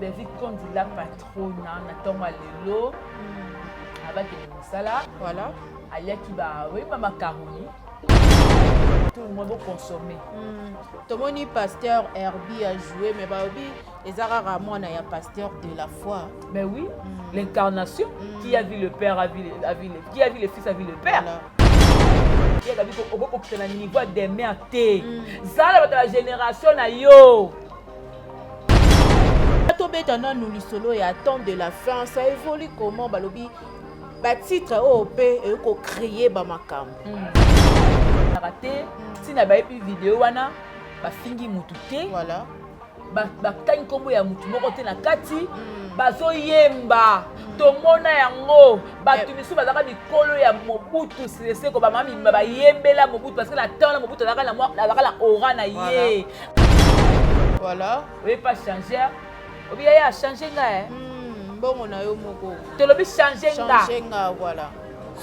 Belgique candidat patron na tonga lelo avec le sala Voilà. alia qui va oui ma macaroni tout le monde va consommer. Tomoni pasteur Herbie a joué mais baobi ezara ramona ya pasteur de la foi. Mais oui, l'incarnation qui a vu le père qui a vu le fils a vu le père. Il y a vu que au niveau des mères té. Ça la génération na yo. Tobetana nous lisolo ya temps de la fin ça évolue comment balobi ba titre OP et ko créer ba makam. Raté si na ba epi vidéo wana ba fingi mutu té. Voilà. Ba tani kombo ya mutu moko té na kati bazo yemba tomona yango batu misu bazaka mikolo ya Mobutu c'est ko ba mami ba yembela Mobutu parce que la temps la Mobutu azaka la aura na ye. Voilà. Oui pas changer. Obi ya changer nga Bongo na yo moko. Te lobi changer nga. Changer nga voilà.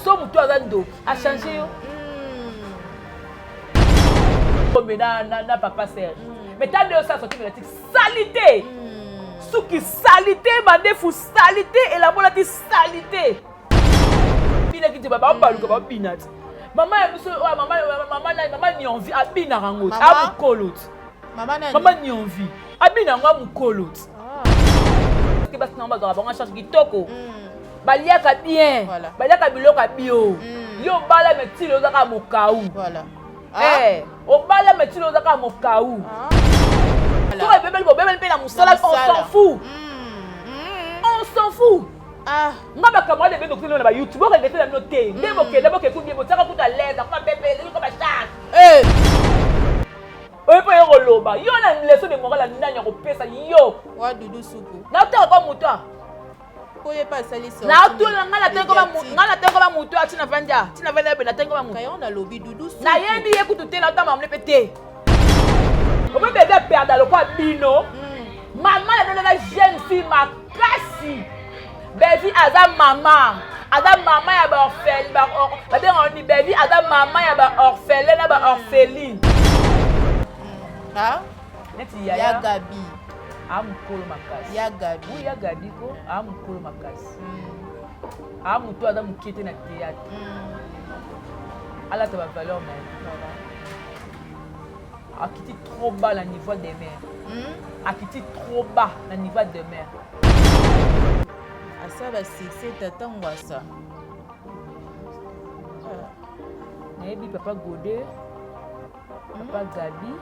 So mutu azando a changer yo. Comme na papa Serge. Mais t'as deux ça sorti médiatique salité. Souki salité mandefu salité et la molati salité. Bina ki te baba baluka ba binat. Maman ya biso maman ni envie abina rango a mukolot. Maman ni envie abina ngo mukolot. Parce que basi na bazo ba charge kitoko. Baliaka bien. Baliaka biloko bio. Yo bala metilo ozaka mokaou. Voilà. Eh, au bala metilo ozaka mokaou. Voilà. On s'en fout. On s'en fout. Ah, nga ba camarade de docteur na YouTube ko ngete na noter. Ndemo ke ku bien botaka ku ta leza ku bébé ko ba charge. Oye po yo loba. Yo na leso de morale na nya ko pesa yo. wa dudu suku. Na ta ko muta. Koye pas sali so. Na to na ngala te ko ba muta. Ngala te ko ba muta tina vanja. Tina venda be na te ko ba muta. Kayo na lobby dudu suku. Na yebi ye ku tuté na ta mamle pété. On peut bébé perdre le quoi bino. Maman elle donne la jeune fille makasi. Baby aza maman ya ba orphelin ba bien on dit baby aza maman ya ba orphelin na ba orpheline. Ah? Neti Ya Gabi. Amukolo makasi. Ya Gabi. Oui ya Gabi ko amukolo makasi. Amuto aza mukete na théâtre. Ala ta ba valeur mais. Akiti trop bas le niveau des mers. Akiti trop bas le niveau des mers. Asa ba succès tatangwa ça. Nayebi papa Godé, papa Gabi,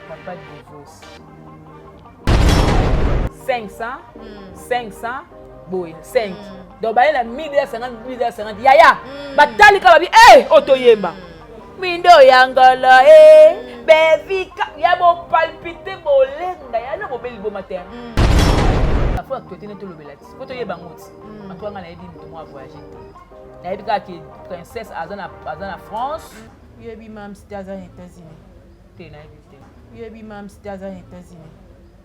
papa divorce. 500, boy, 5. Donc ba la 1250 yaya. Batali ka babi otoyemba. Mindo yangala bevika ya bo palpiter bolenga ya no bobeli bo matin. La fois que tu étais le belati. Faut te yeba ngoti. Antoine na yebi mutu mo voyager. Na yebi ka ki princesse azana France. Yebi mam c'était aux États-Unis. Te na yebi te. Yebi mam c'était aux États-Unis.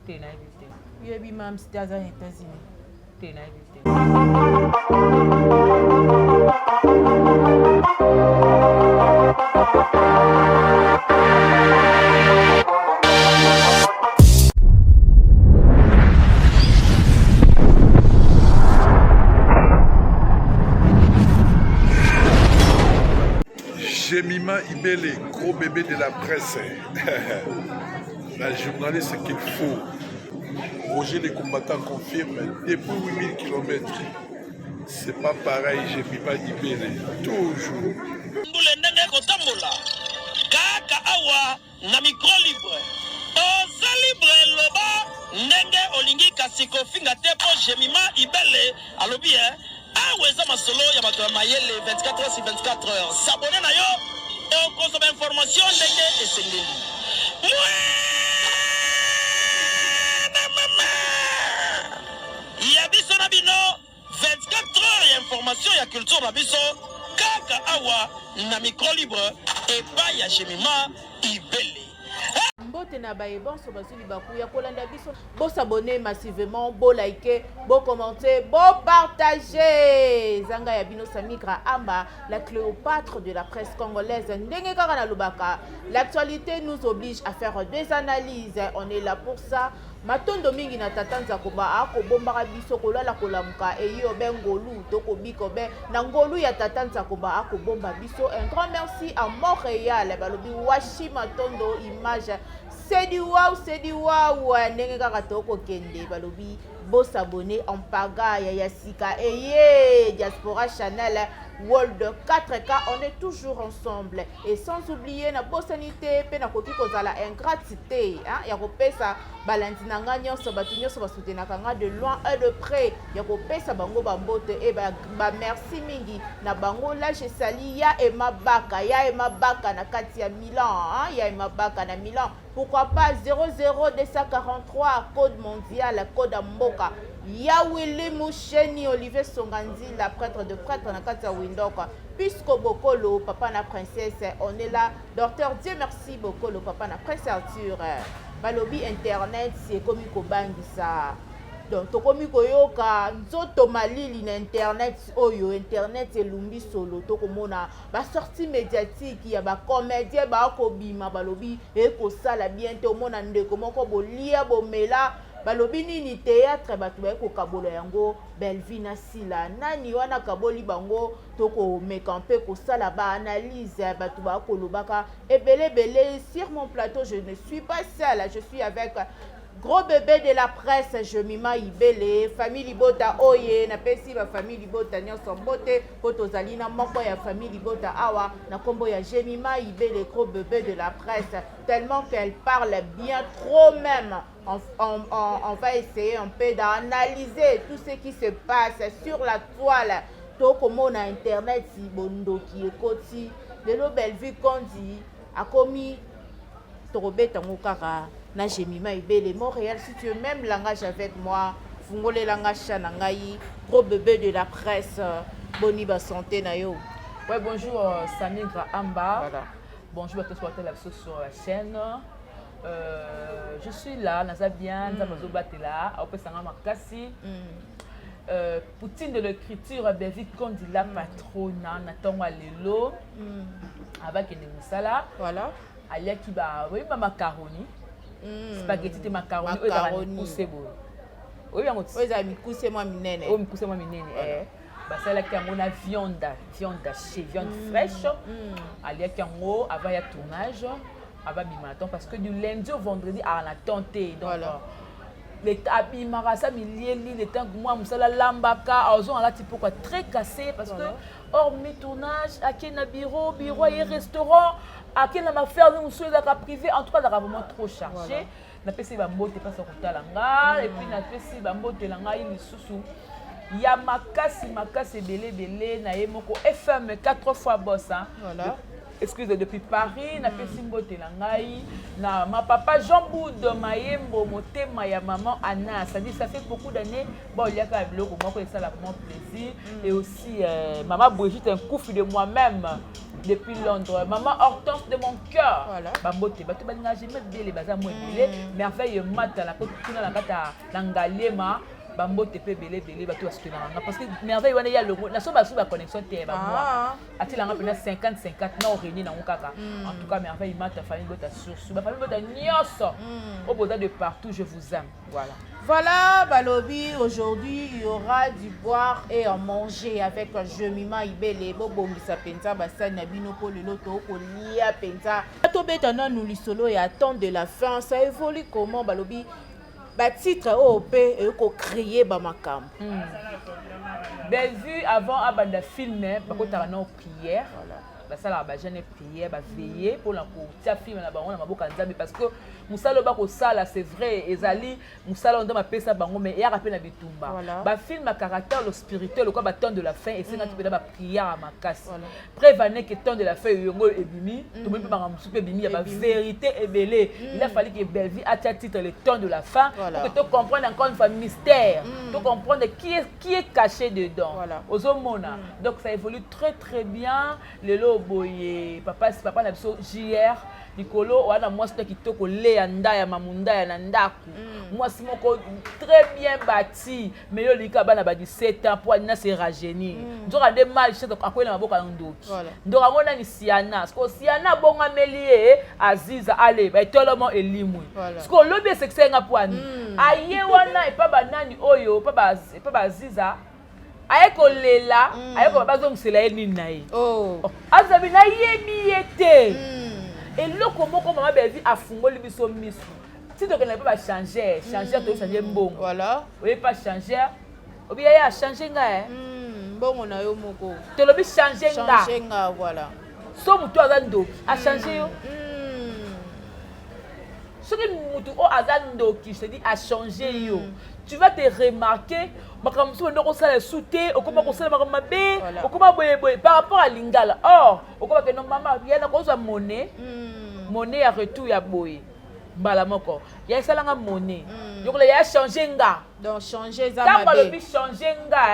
Te na yebi te. Yebi mam c'était aux États-Unis. Te na yebi te. Jemima Ibele, gros bébé de la presse. La journaliste qu'il faut. Roger les combattants confirme, depuis 8000 km. C'est pas pareil, Jemima Ibele. Toujours. Kaka awa na micro libre. Oza libre loba ndenge olingi kasiko finga tepo Jemima Ibele alobi aweza masolo ya bato ya mayele 24h sur 24h. S'abonner na yo et consommer information ndenge esengeli. Ya biso na bino 24h ya information ya culture na biso kaka awa na micro libre et pas ya Jemima Ibele. Mbote na baye bon so basuli bakuya kolanda biso bo s'abonner massivement bo liker bo commenter bo partager zanga ya bino Samigra Amba la Cléopâtre de la presse congolaise ndenge kaka na lubaka. L'actualité nous oblige à faire des analyses, on est là pour ça. matondo mingi na tata nzako ba akobombaka biso kolala kolamuka eyo be ngolu tokobiko be na ngolu ya tata nzako ba akobomba biso. Un grand merci à Montréal balobi washi matondo image c'est du wow ndenge kaka tokokende balobi beau s'abonner en pagaille ya sika eye Diaspora Channel World 4K, on est toujours ensemble et sans oublier na bosanité pe na koki kozala ingratité hein ya kopesa balandina nga nyonso batu nyonso basutenaka nga de loin et de près ya kopesa bango bambote et ba merci mingi na bango là je sali ya Emma Baka na kati ya Milan hein ya Emma Baka na Milan. Pourquoi pas 00243 code mondial code mboka ya Willy Moucheni Olivier Songanzi la prêtre de prêtre na kati ya Windoka Pisco Bokolo papa na princesse on est là docteur Dieu merci Bokolo papa na prince Arthur balobi internet c'est comme kobangisa donc tokomi koyoka nzoto malili na internet oyo internet elumbi solo tokomona ba sortie médiatique ya ba comédien ba kobima balobi ekosala bien te omona ndeko moko bolia bomela balobi nini théâtre batu ba kokabola yango Belvina Sila nani wana kaboli bango toko mekampe kosala ba analyse batu ba kolobaka ebele sur mon plateau je ne suis pas seule je suis avec gros bébé de la presse, Jemima Ibele, famille Libota Oye, na pesi ba famille Libota nyonso mbote, poto zalina moko ya famille Libota awa, na kombo ya Jemima Ibele, gros bébé de la presse, tellement qu'elle parle bien trop même. On va essayer un peu d'analyser tout ce qui se passe sur la toile. Toko mona internet si bondo ki ekoti, lelo Belvi Kondi, akomi torobeta ngokara. Na Jemima Ibele Montréal, si tu veux même langage avec moi, fungole langage chanangai, gros bébé de la presse, boni ba santé na yo. Ouais, bonjour Samigra Amba. Voilà. Bonjour à tous sur la chaîne. Je suis là, naza bien, naza mazo batela, après sanga makasi. Poutine de l'écriture, David Kondi la patrona, natonga lelo, avec une musala. Voilà. Alia qui ba, oui, ma macaroni. Spaghetti de macaroni. Oui, mikuse moi minene. Oh, mikuse moi minene. Basala qui a mon viande hachée, viande fraîche. Alia qui a mon avant ya tournage, avant bimaton parce que du lundi au vendredi à la tenté. Donc les tapis marasa milieli les temps moi musala lambaka ozon ala tipo quoi très cassé parce que hors mes tournages à qui na bureau et restaurant à qui na m'affaire nous sur la privé en tout cas vraiment trop chargé na pesi ba mbote pas sur langa et puis na pesi ba mbote langa il susu ya makasi belé na yemoko FM 4 fois boss hein voilà. Excusez depuis Paris na pesi mbote langai na ma papa Jean Boud Mayembo motema ya maman Anna ça dit ça fait beaucoup d'années bon il y a quand même beaucoup moi ça la mon plaisir et aussi maman Brigitte un coup de moi-même depuis Londres maman Hortense de mon cœur voilà ba mbote ba to ba nga jamais belé baza mo belé merveille mata la ko tuna la kata langalema bambote pe belé bato basoutenanga parce que merveille wana ya logo na so basu ba connexion te ba moi atilanga pena 50-50 na oreni na ngokaka en tout cas merveille mata famille bota sur ba famille bota nyonso au boda de partout je vous aime voilà balobi aujourd'hui il y aura du boire et à manger avec Jemima Ibele bobongisa penza basani na bino po lelo to ko lia penza to betana nous lisolo ya temps de la fin ça évolue comment balobi ba titre OP et ko créer ba makam belle vue avant abanda filmer ba ko tarana prière voilà basala ba jeune prière ba veiller pour la tia film na bango na maboka nzambe parce que musalo ba ko sala c'est vrai ezali musalo ndo ma pesa bango mais ya rappel na bitumba ba film à caractère le spirituel quoi ba temps de la fin et c'est quand tu peux ba prière à makasi prévenez que temps de la fin yongo ebimi to même pas musu pe bimi ya ba vérité ebelé il a fallu que belle vie à titre le temps de la fin pour que tu comprennes encore une fois mystère tu comprendre qui est caché dedans aux homona donc ça évolue très très bien le moko boye papa na biso JR likolo wana mwasi to kitoko le anda ya mamunda ya nandaku mwasi moko très bien bâti mais yo lika bana ba 17 ans pour na se rajeunir nzoka de mal chez akwela maboka ndoki ndoka ngona ni Siana sko Siana bonga melie Aziza ale ba tolomo elimwe sko lobi seksenga poani aye wana e pa banani oyo pa ba Aziza ayeko lela ayeko bazongisela ye nini na ye azabi na yebi yete eloko moko mama bevi afungoli biso misu si donc on ne peut pas changer to changer mbongo voilà oui pas changer obi ya changer nga mbongo na yo moko te lobi changer nga voilà so mutu azando a changer yo soki mutu o azando qui se dit a changer yo tu vas te remarquer makamso ndoko sala souté okoma ko sala makamabe okoma boye par rapport à lingala or okoma que non mama yana ko za monnaie monnaie ya retour ya boye mbala moko ya salanga monnaie yokola ya changer nga donc changer za mabe quand le changer nga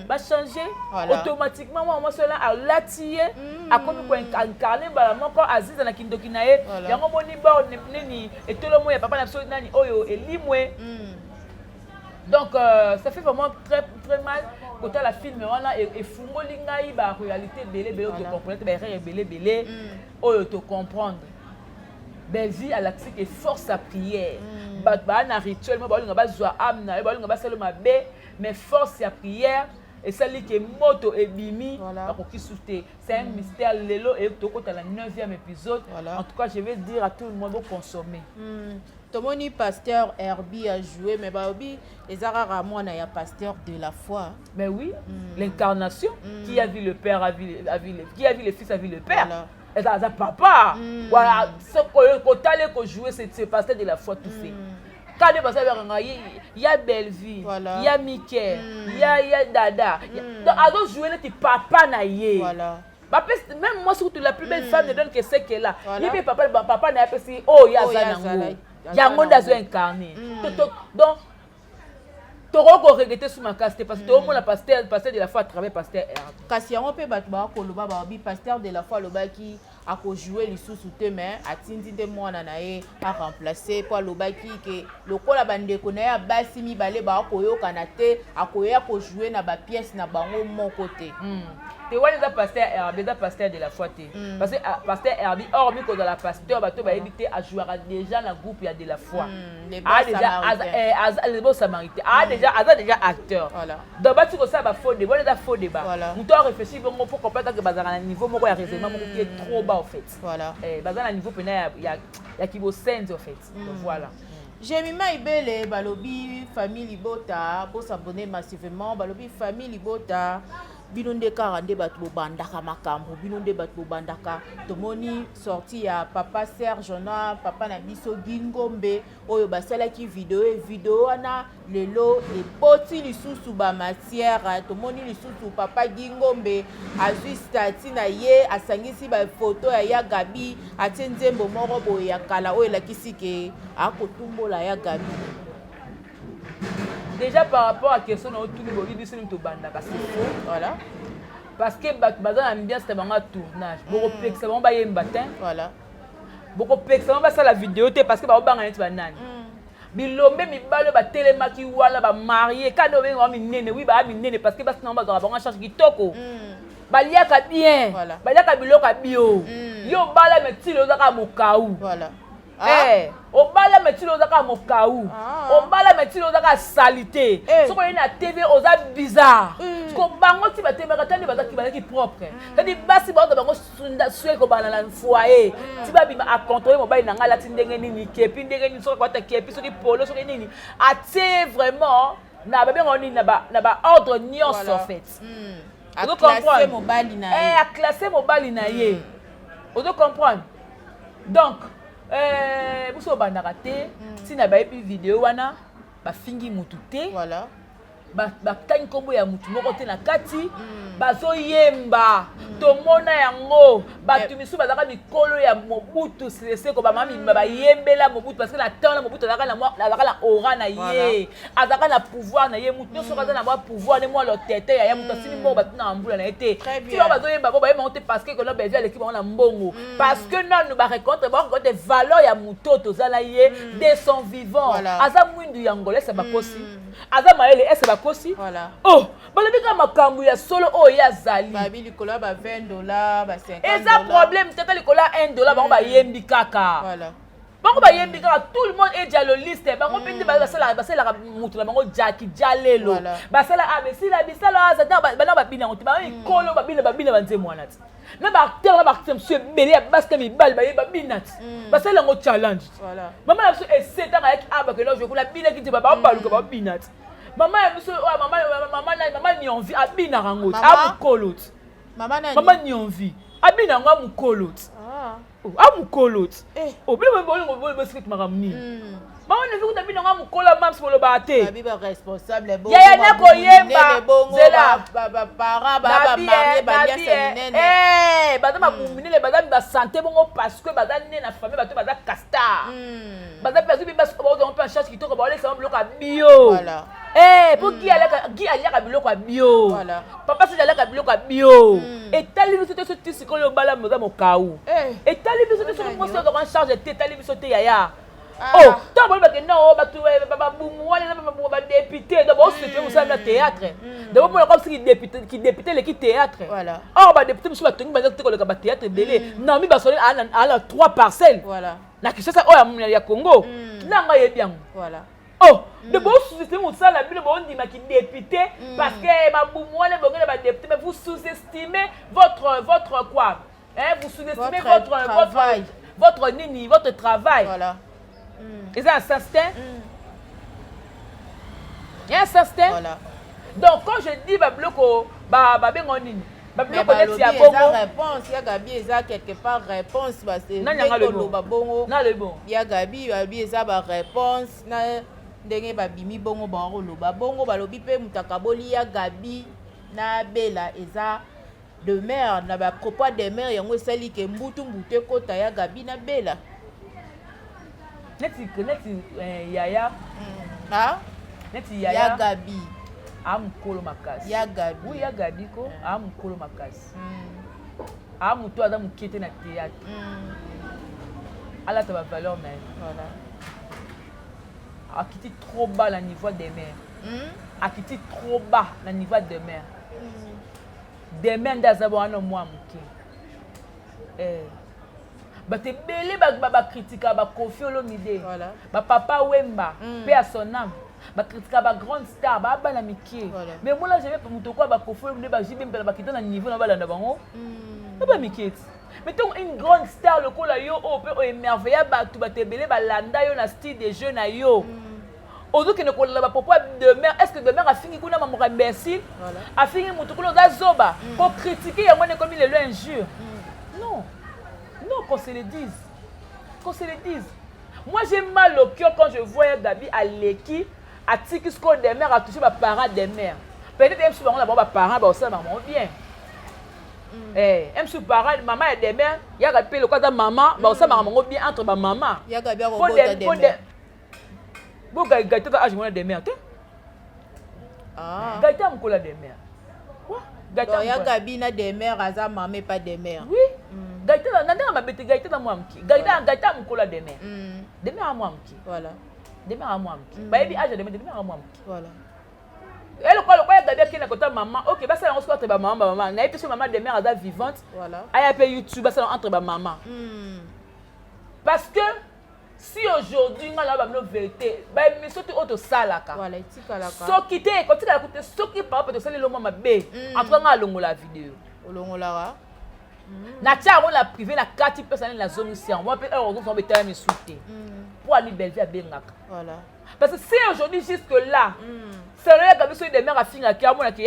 ba changer automatiquement moi cela a latier akomi ko incarner mbala moko Aziza na kindoki na ye yango moni ba nini etolomo ya papa na biso nani oyo elimwe. Donc, ça fait vraiment très, très mal quand la film et fungoli ngai ba réalité belé belé te comprendre ba rire belé belé o te comprendre. Belgi à l'axe et force à prière. Ba na rituel ba linga ba zwa amna ba linga ba saloma be mais force à prière et ça li que moto et bimi ba ko kisouté. C'est un mystère lelo et to kota la 9e épisode. En tout cas, je vais dire à tout le monde de consommer. Tomoni pasteur Herbie a joué, mais Baobi, les Arabes, moi, il y a pasteur de la foi. Mais oui, l'incarnation, qui a vu le Père, qui a vu le Fils, a vu le Père. Et ça, papa. Voilà, ce qu'on a joué, c'est pasteur de la foi tout fait. Quand il y a Belleville, il y a Mickey, il y a Dada. Donc, à jouer, c'est papa naïe. Voilà. Même moi, surtout la plus belle femme ne donne que ce qu'elle a. Il y a papa n'a pas si, oh, il y a Zanango. Il y a un monde incarné. Donc, tu vas regretter sur ma caste parce que tout le monde a pasteur de la foi à travers pasteur Herbe. Kasi on peut battre pasteur de la foi le qui a joué les sous-soutés mais a tindi de moi nanae a remplacé pour le qui que le kola bande connaît basi mi balé ba koyo kanate a koya ko jouer na ba pièce na bango mon côté. Tu vois les pasteurs Herbe, les pasteurs de la foi parce que pasteur Herbe hormis que dans la pasteur bato ba éviter à jouer déjà dans groupe il y a de la foi. Les bons samaritains. Déjà acteur. Donc batu ko ça ba faux débat, les faux débat. On doit réfléchir bon pour comprendre que bazar à niveau moko ya raisonnement moko qui est trop bas en fait. Voilà. Bazar à niveau pena ya qui beau sens en fait. Donc voilà. Jemima Ibele balobi famille Libota pour s'abonner massivement balobi famille Libota binonde karande batu bandaka makambo binonde batu bandaka tomoni sorti ya papa Serge na papa na biso Gingombe oyo basala ki vidéo wana lelo e poti lisusu ba matière tomoni lisusu papa Gingombe azwi stati na ye asangisi ba photo ya Gabi atenzembo moko boye ya kala oyo lakisi ke akotumbola ya Gabi. Déjà par rapport à la question de tout le monde, c'est faux. Voilà. Parce que bazan ambiance c'est un tournage. Beaucoup plus que ça va y matin. Voilà. Beaucoup plus que ça va ça la vidéo parce que ba banga neti banane. Bilombe mi balo ba telemaki wala ba marié quand on va minene oui ba minene parce que ba sinon ba ba charge kitoko. Baliaka bien. Baliaka biloka bio. Yo bala metilo zaka mokaou. Voilà. Obala metilo zaka mokaou. Obala metilo zaka salité. Ce qu'on a TV oza bizarre. Ce qu'on bango ti ba TV katani ba zaki ba ki propre. C'est-à-dire basi ba bango sunda sué ko bana na foyer. Ti ba bima a contrôler mobile na ngala ti ndenge nini kepi ndenge nini so ko ta kepi so ki polo so ki nini. Ate vraiment na ba bengo nini na ba ordre nyos en fait. A classer mobile na ye. A classer mobile na ye. On doit comprendre. Donc buso bandaka te tina ba epi vidéo wana ba fingi mutu te voilà batangi nkombo ya mutu moko te na kati bazoyemba tomona yango bato misu bazalaka mikolo ya Mobutu Seseko bamami bayembela Mobutu parce que na temps na Mobutu azalaka na aura na ye azalaka na pouvoir na ye mutu nyonso aza na pouvoir ne mwa lotete ya mutu asili moko bato na mbula na ye te ti bazoyemba bo bayemba te parce que kono bezi aleki bango na mbongo parce que nanu bareconte valeur ya mutu tozala ye de son vivant aza mwindu ya ngolo esa bakosi aza maele esa bakosi oh balobi ka makambo ya solo oyo ya zali babi likolo ba $20 ba $50 eza problème tata likolo $1 bango bayembi kaka bango bayembi kaka tout le monde est dialoliste bango mpe nde basalaka mutu na bango jaki jalelo basala abesila bisala azata bana babina yango te bango mikolo babina banzembo wana ti na baacteur na baartiste mosusu ebele ya basi na mibali babina ti basala yango challenge mama na biso esetanga ayaki abakena ojo kuna binaki te babaluka babina ti mama ya biso mama Nyonvi abina rango ti amukolo ti mama Nyonvi abina yango amukolo ti amukolo ti obile bolingo bosiketi makambo nini mama Nyonvi kuta abina yango amukolo mamsi boloba te yaya nakoyemba zela baza babuminele baza basante bongo parce que baza ne na famille bato baza castar baza mpe bazongo mpe en charge kitoko baolekisama biloko ya bio po gi aliaka biloko ya bio papa soki aliaka biloko ya bio etali biso te so ti sikoyo obala moza mokau etali biso te soki mosi ozaka en charge te etali biso te yaya ntango boli bakenda o bato babumu wana badepute donc baosutue mosala na théâtre donc bomona comme soki kidepute eleki théâtre or badepute mosusu batongi banza te koleka bathéâtre ebele nami basoli ala 3 parcelles na kinshasa oyo ya congo nanga yebi yango de bosutue mosala bino bondimaki député parce que babumu wana bongela badepute mais vous sous-estimez votre quoi vous sous-estimez votre nini votre travail et ça certain il y a certain donc quand je dis babloko babengo nini babloko neti ya bongo réponse ya Gabi eza quelque part réponse parce que koloba bongo na le bon ya Gabi eza ba réponse na ndenge babimi bongo bakoloba bongo balobi pe mutakaboli ya Gabi na Bella eza de mère na ba propos de mère yango esali ke mbutu kota ya Gabi na Bella neti yaya neti yaya ya Gabi amukolo makasi ya Gabi oui ya Gabi ko amukolo makasi amuto aza mukete na théâtre alata ba valeur na voilà akiti trop bas na niveau des mères akiti trop bas na niveau des mères des mères ndaza bwana mwa muke bate belé bakritika bakofi olomide bapapa wemba pe à son âme bakritika bagrande star babana mike mais moi là j'avais mutu kwa bakofi olomide bajibe mpela bakita na niveau na balanda bango baba mike ti mais donc une grande star lokola yo pe émerveilla bato bate belé balanda yo na style de jeu na yo ozoki ne kolela bapopo de mère est-ce que de mère afingi kuna mamoka imbécile afingi mutu kuna oza zoba pour critiquer yango ne comme il est injure non qu'on se le dise. Qu'on se le dise. Moi, j'ai mal au cœur quand je vois Gabi à l'équipe, à Tikisco des mères, à toucher ma parents des mères. Peut-être même si on a bon parents, ça maman bien. Même si parents, maman et des mères, il y a Gabi le cas de maman, ça maman bien entre ma maman. Il y a Gabi à des mères. Bon, Gabi à âge des mères. Gabi à mon des mères. Il y a Gabi na des mères, à maman pas des mères. Oui. Gaïta na mabete gaïta na mwamki gaïta mkola demain demain à mwamki voilà demain à mwamki ba yebi âge demain à mwamki voilà elle quoi ya Gabi akina kota maman OK ba ça on se entre ba maman na yebi maman demain à vivante voilà aya pe YouTube ba ça entre ba maman parce que si aujourd'hui nga la ba no vérité ba mi soto auto salaka voilà itikalaka so kité ko tika kote so ki pa peut saler le mama be entre nga longola vidéo olongola na tia on la privé na 4 personnes la zone ici on va peut on va mettre mes soute pour aller belle vie à bengaka voilà parce que si aujourd'hui jusque là c'est vrai que biso des mères a finga ki amona ki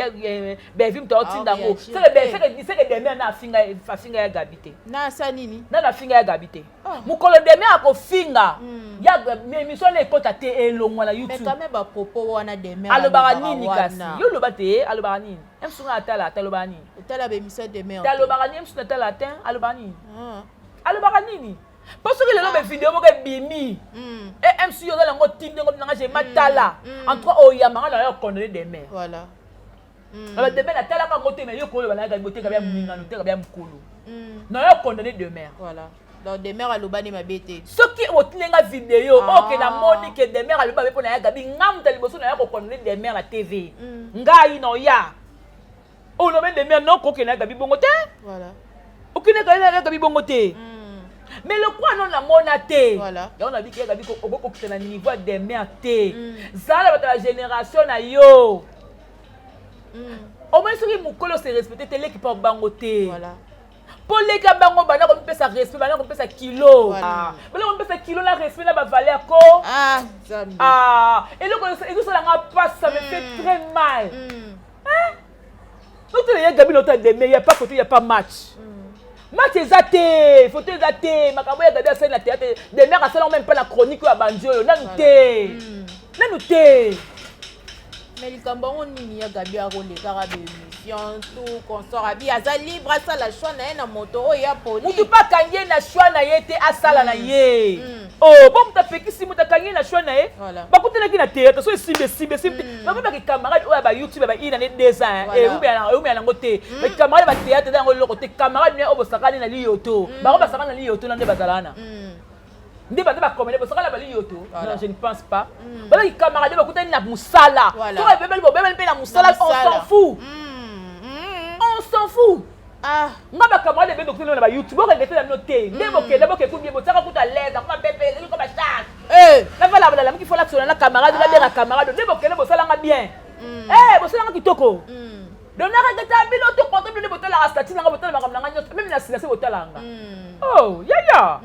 bevim to tindango c'est que des mères na finga ya gabité na sanini na finga ya gabité mukolo des mères ko finga ya émission na ekota te elongwa na YouTube mais quand même ba propos wana des mères alobara nini kasi yo loba te alobara nini emsunga atala alobara nini tala be émission des mères alobara nini emsunga atala atin alobara nini alobara nini parce que les gens vidéo moko bimi et MC yo dans ngo tinde ngo nanga je matala en tout cas o yamanga na yo condamner des mères voilà la de mère atala ka ngote mais yo ko bana ga ngote ka bia mingano te ka bia mkolo na yo condamner des mères voilà donc des mères alobani mabete ce qui otinga vidéo OK na moni que des mères aloba be pona ya gabi ngam tali boso na yo condamner des mères à TV ngai no ya o no be des mères non ko ke na gabi bongo te voilà okine ka na gabi bongo te. Mais le quoi non la monaté voilà on a dit qu'il y a des gens na niveau des mères té ça la génération na yo au moins ce qui mukolo se respecter télé qui pas bangoté voilà pour les gars bango bana ko pesa respect bana ko pesa kilo voilà bana ko pesa kilo na respect na ba valeur ko et le ça la passe ça me fait très mal donc il y a gabi l'autre des mais il y a pas côté il y a pas match match exacté photo exacté makabo ya gabi à scène la théâtre des mères à ça même pas la chronique ya banjo nanu te mais likambo on nini ya gabi a rôle kara be émission tout consort abi aza libre ça la choix na na moto o ya poli mutu pa kangie na choix na yete asala na ye oh bon muta pekisi muta kangie na choix na ye bakutela ki na théâtre so simbe ba ba ki camarade o ya ba YouTube ba ina ne 2 ans et ou bien na ngote ba camarade ba théâtre dans le côté camarade ne obosakani na liyoto ba ko basakana na liyoto na nde bazalana ndi ba commander bosakana ba liyoto non je ne pense pas bala ki camarade ba kutani na musala so ba bebel pe na musala on s'en fout on s'en fout nga ba camarade be docteur na ba YouTube ba ngete na noté ndebo ke ndebo ke kubie botaka kuta leza kwa pepe ko ba chance na vala bala mki fola sona na camarade na bera camarade ndebo ke ndebo sala nga bien bosala nga kitoko donc na ngeta bilo to comptable ndebo tala statut nga botala makamna nga nyos même na silence botala nga oh ya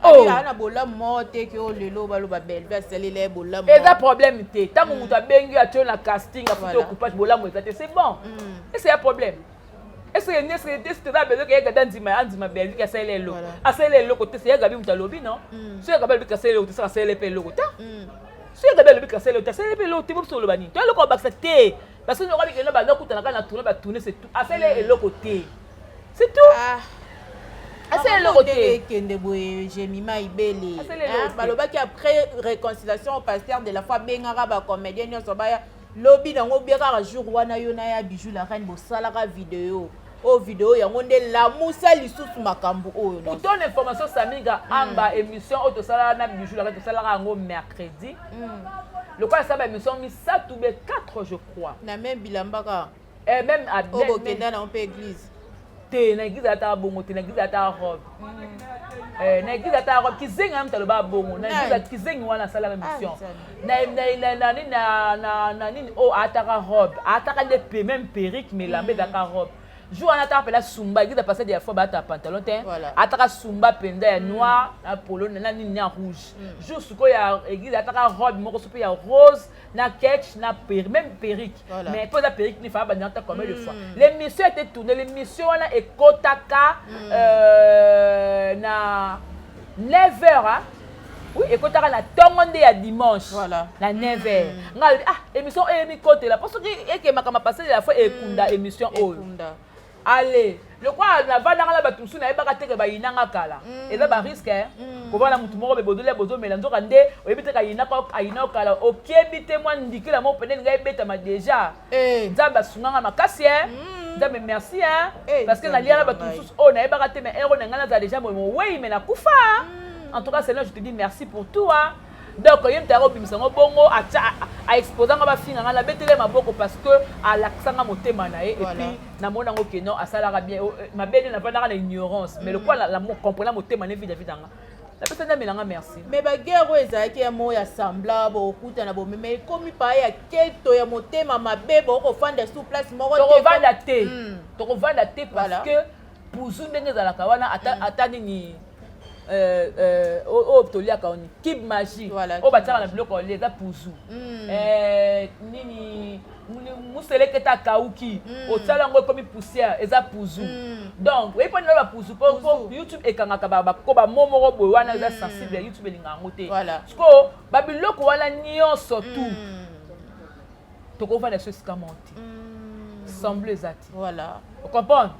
oh ana bola mote ke o lelo ba lo ba belle va selele bola mo eza problème te tango mutu abengi atyo na casting a photo coupage bola mo ezate c'est bon et c'est un problème est-ce que c'est ça besoin que yega ndima belle ka selelo a selelo ko te c'est yega bi mutu lobi non so yega ba bi ka selelo te ça selele pe loko ta so yega ba lobi ka selelo te selele pe loko te bo so lo bani to loko ba te parce que no ka bi ke no ba no kuta na kana tourner c'est tout a selele loko te c'est tout c'est le côté kende boye Jemima Ibele balobaki après réconciliation au pasteur de la foi bengara ba comédien nyonso ba lobi nango biaka jour wana yo na ya bijou la reine bo salaka vidéo o vidéo yango nde la musa lisusu makambo oyo pour ton information Samiga amba émission auto sala na bijou la reine salaka ngo mercredi le quoi ça ba émission mi ça tout 4 je crois na même bilambaka et même à Bokenda na on peut église na église ata bongo te na église ata robe na église ata robe kizenga mtaloba bongo na église kizengi wana sala émission na nini o ataka robe ataka de même perruque mais lambe daka robe jour on ataka pela sumba église passer des fois bata pantalon te ataka sumba penda ya noir na polo na nini ya rouge jour suko ya église ataka robe moko suko ya rose na ketch na même perruque mais pas la perruque ni fa ba nyata combien de fois l'émission était tournée l'émission là et kotaka na 9h oui et kotaka na tongonde ya dimanche voilà na 9h ngal émission emi côté là parce que que makama passer la fois ekunda émission ekunda allez le quoi na vanda la batusu na ebaka teke ba inanga kala eza ba risque ko bana mutu moko be bodole bozo mela nzoka nde oyebite ka inaka ayina kala okebite mwa ndikila mo pene ngai beta ma déjà nzamba sunganga makasi nzambe merci parce que na liana batusu o na ebaka te mais ero na ngana za déjà mo oui mais na kufa en tout cas c'est là je te dis merci pour tout donc yem taro bimisango bongo a exposant ba finga na betele maboko parce que à l'accent motema na et puis na mona ngo ke non asala bien ma belle na pas na ignorance mais le quoi la comprendre motema ne vida vidanga la personne na melanga merci mais ba guerre ezaki ya mo ya sembla bo kuta na bo mais comme pa ya keto ya motema mabebo ko fanda sous place moko to ko vanda te parce que pour zundenge za la kawana atani ni tolia kaoni kib magie Voilà, o bataka na biloko les eza puzu nini museleke ta kauki otala ngo comme poussière eza puzu donc oui poni ba puzu po YouTube ekangaka ba ko ba momoro boy wana eza sensible YouTube elinga ngote sko ba biloko wana nyonso tout toko va na choses kamonti semble ezati voilà vous comprenez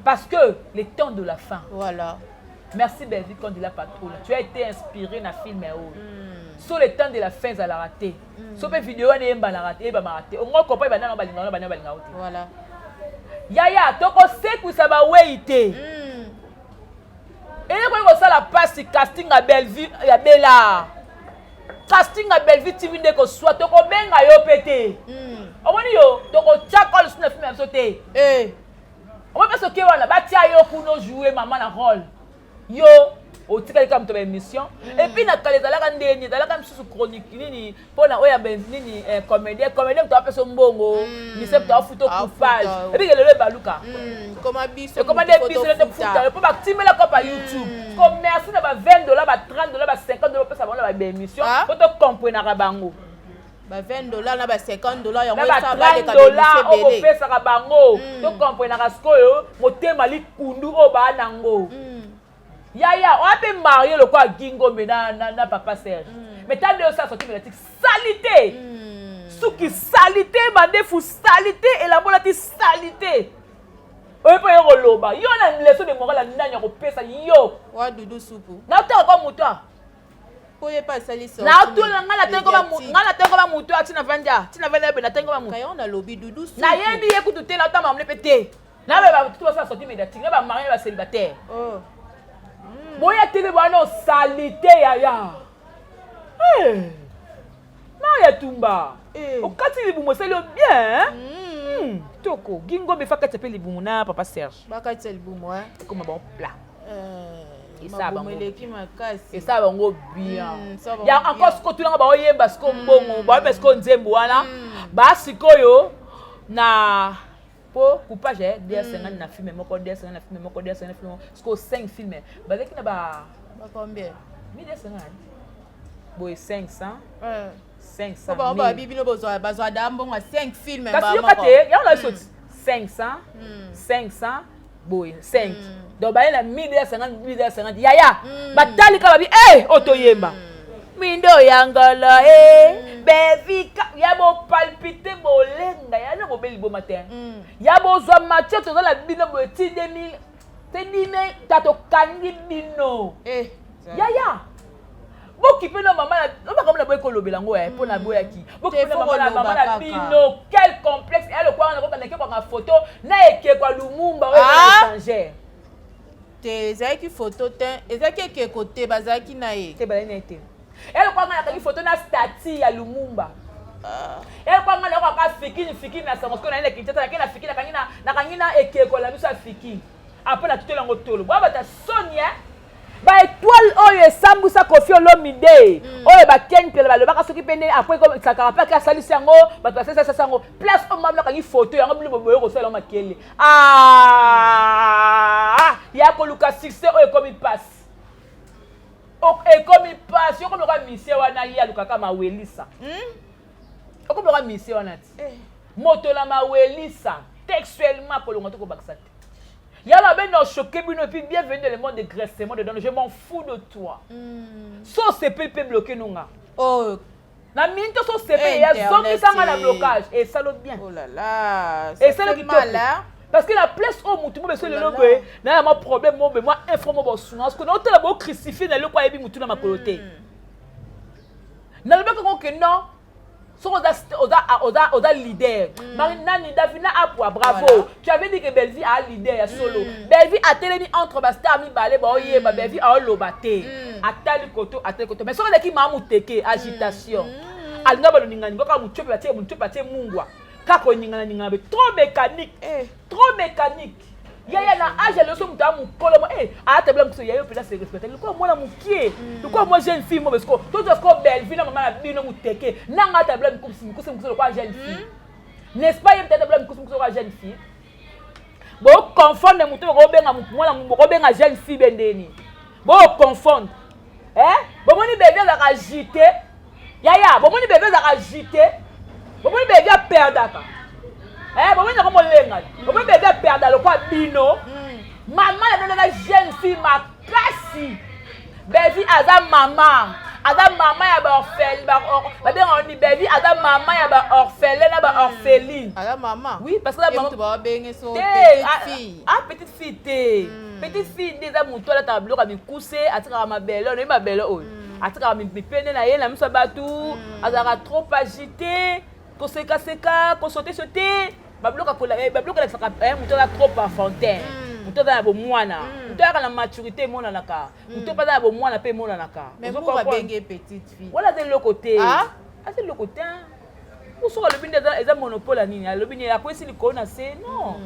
parce que le temps de la fin voilà. Merci Belgique quand il a patrouille. Tu as été inspiré dans le film sur le temps de la fin ça l'a raté. Sur les vidéos on est raté, ba raté. On comprend ba na balinga balinga. Voilà. Yaya, toko seku ça ba weite. Et ko ça la passe casting à Belleville ya Bella. Casting à Belleville TV ndeko soit toko benga yo pété. Omoni yo toko chakol sur le film a sauté. On va pas ce que wana ba tia yo kuno jouer maman la rôle. Yo otikali kama mtoba émission et puis na kale zalaka ndeni zalaka msusu chronique nini pona oya nini comédien mtoba peso mbongo ni se mtoba photo coupage et puis lelo baluka comment biso comment des biso le futa pour ba timela ko pa YouTube comme merci na ba $20 ba $30 ba $50 pesa ba ba émission pour te comprendre na bango ba $20 na ba $50 ya na moi ça va les $30 o pesa ka bango to comprendre na skoyo motema likundu o ba nango Yaya, on a pu marier le quoi Gingo mais na papa Serge. Mais t'as deux ça sorti médiatique salité. Souki salité, mandé fou salité et la bonne salité. On peut y roloba. Yo na leçon de morale na nya ko pesa yo. Wa dudu soupu. Na ta ko muto. Poye pas sali so. Na to na ngala tengo ba muto, ngala tengo ba muto atina vanja. Tina vanja be na tengo ba muto. Kayo na lobby dudu soupu. Na yebi écoute te na ta mamle pété. Na ba tout ça sorti médiatique, na ba marier ba célibataire. Oh. Boya télé bwana salité yaya. Na tumba. Okati libumo selo bien. Toko gingo me faka tepe libumo na papa Serge. Baka tel libumo hein. Comme bon plat. Et ça bango meleki makasi. Et ça bango bien. Ya encore ce que tu ba oyemba ce ko mbongo, ba parce que nzembo wana. Ba sikoyo na pour coupage DS50 na film moko DS50 na film moko DS50 na film parce 5 films bazaki na ba combien 1050 boy 500 500 ba ba bibino bozwa bazwa dambo nga 5 films ba parce que kate ya on a sorti 500 boy 5 donc ba na 1050 yaya batali ka babi otoyemba mindo yangala bevika yabo palpiter bolenga yana ko beli bo matin yabo zwa match to la bino bo ti 2000 te dime tato kangi bino yaya bo kipe na mama na ba comme na boy ko lobela ngo pour na boy aki bo kipe na mama na bino quel complexe elle quoi na ko na ke kwa photo na eke kwa Lumumba o étranger te zaki photo te ezaki ke côté bazaki na ye te balene te elle kwa ngana kangi photo na statue ya Lumumba elle kwa ngana kwa fikini na sango na ile kitata na fikini na kangi na ekeko la biso fikini après la tutela ngo tolo ba bata Sonia ba étoile oyo esambusa Koffi Olomide oyo ba ken pele ba lobaka soki pene après comme ça carapa ka salisi yango ba ça sango place o mamla kangi photo yango bilo boyo ko sala makele ya ko luka succès oyo comme passe et comme il passe, yo comme le monsieur wana ya lukaka mawelisa. Comme le monsieur wana ti. Moto la mawelisa textuellement pour le moto ko baksa. Ya la ben no choqué bino puis bienvenue dans le monde de graissement de je m'en fous de toi. So CP bloqué nunga. Oh. Na minto so CP ya zombie sanga na blocage et ça le bien. Oh là là. Et ça le mal là. Parce que la place au mutumo beso le lobo na ma problème mo be moi informe bo sunance ko na otela bo crucifier na le kwa yebi mutu na makolote na le beko que non so oda leader nani Davina apwa bravo tu avais dit que Belvi a leader ya solo Belvi a telemi entre ba star mi balé ba oyeba Belvi a lobate atali koto mais so ki ma muteke agitation alinga ba ningani ko ka mutu patie mungwa kako ningana be trop mécanique trop mécanique yaya na âge le so muta mu kolomo a table mso yayo pela se respecter le ko mona mukie le ko moi jeune fille mo parce que tout ce ko belle vie na mama na bino muteke na nga table mkusi le ko jeune fille n'est-ce pas yem table mkusi ko jeune fille bo confondre mutu ko benga mwana ko benga jeune fille bendeni Bon confondre. Bon moni bébé à agité. Yaya, bon moni bébé à agité. Bon moni bébé à perdre. Bon moni comme lenga. Bon moni bébé à perdre le quoi bino. Maman elle est jeune fille ma classe. Bébé aza maman. Ada maman ya ba orphelin ba bien on dit bébé ada maman ya ba orphelin na ba orpheline. Ada maman. Oui parce que la maman tu vas benga so petite fille. Ah petite fille té. Petite fille déjà mon toile tableau ka bi couser atika ma belle on est ma belle oh. Atika mi pene na ye na miso batu azaka trop agité ko seka ko sauter ba bloka ko la saka mon toile trop enfantin. Muto na bo mwana. Muto na maturité mona naka. Muto pas na bo mwana pe mona naka. Mais vous va benga petite fille. Voilà c'est le côté. Ah, c'est le côté. Pour ça le binde eza monopole à nini. Le binde ya ko esi likona c'est non.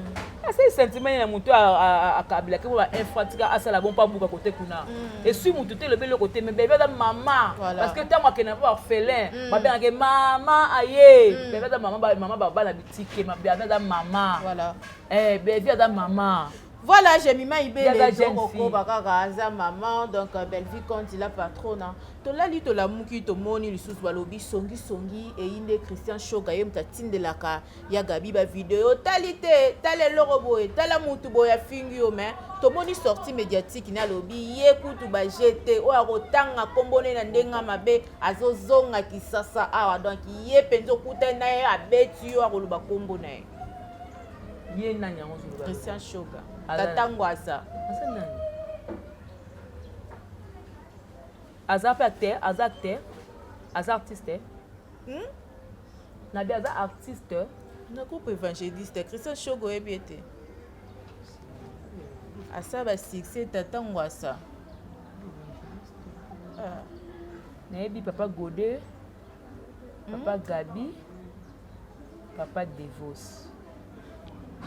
C'est sentiment na muto a kabila ke ba infatika asala bon pas buka côté kuna. Et si muto te le bel côté mais bébé da maman parce que tant moi que na pas orphelin, ba bien que maman aye. Bébé da maman ba la bitike, ma bébé da maman. voilà. Bébé da maman. Voilà, j'ai mis ma ibele donc bakaka aza maman donc belle vie quand il a patronne. To la li to la muki to moni li sous balobi songi et inde Christian Shoga yem tatinde la ka ya gabi ba vidéo talité tale lorobo et tala mutu boya fingi o mais to moni sortie médiatique na lobi ye kutu ba jeté o akotanga kombone na ndenga mabe azozonga kisasa awa donc ye penzo kuta na ye abeti yo akoluba kombo na ye. Ye nani yango zuluba Christian Shoga tatangwasa asa nani aza acteur aza artiste na bien aza artiste na groupe évangéliste Christian Shoga ebiete asa ba succès tatangwasa nayebi papa Godé papa Gabi papa Devos.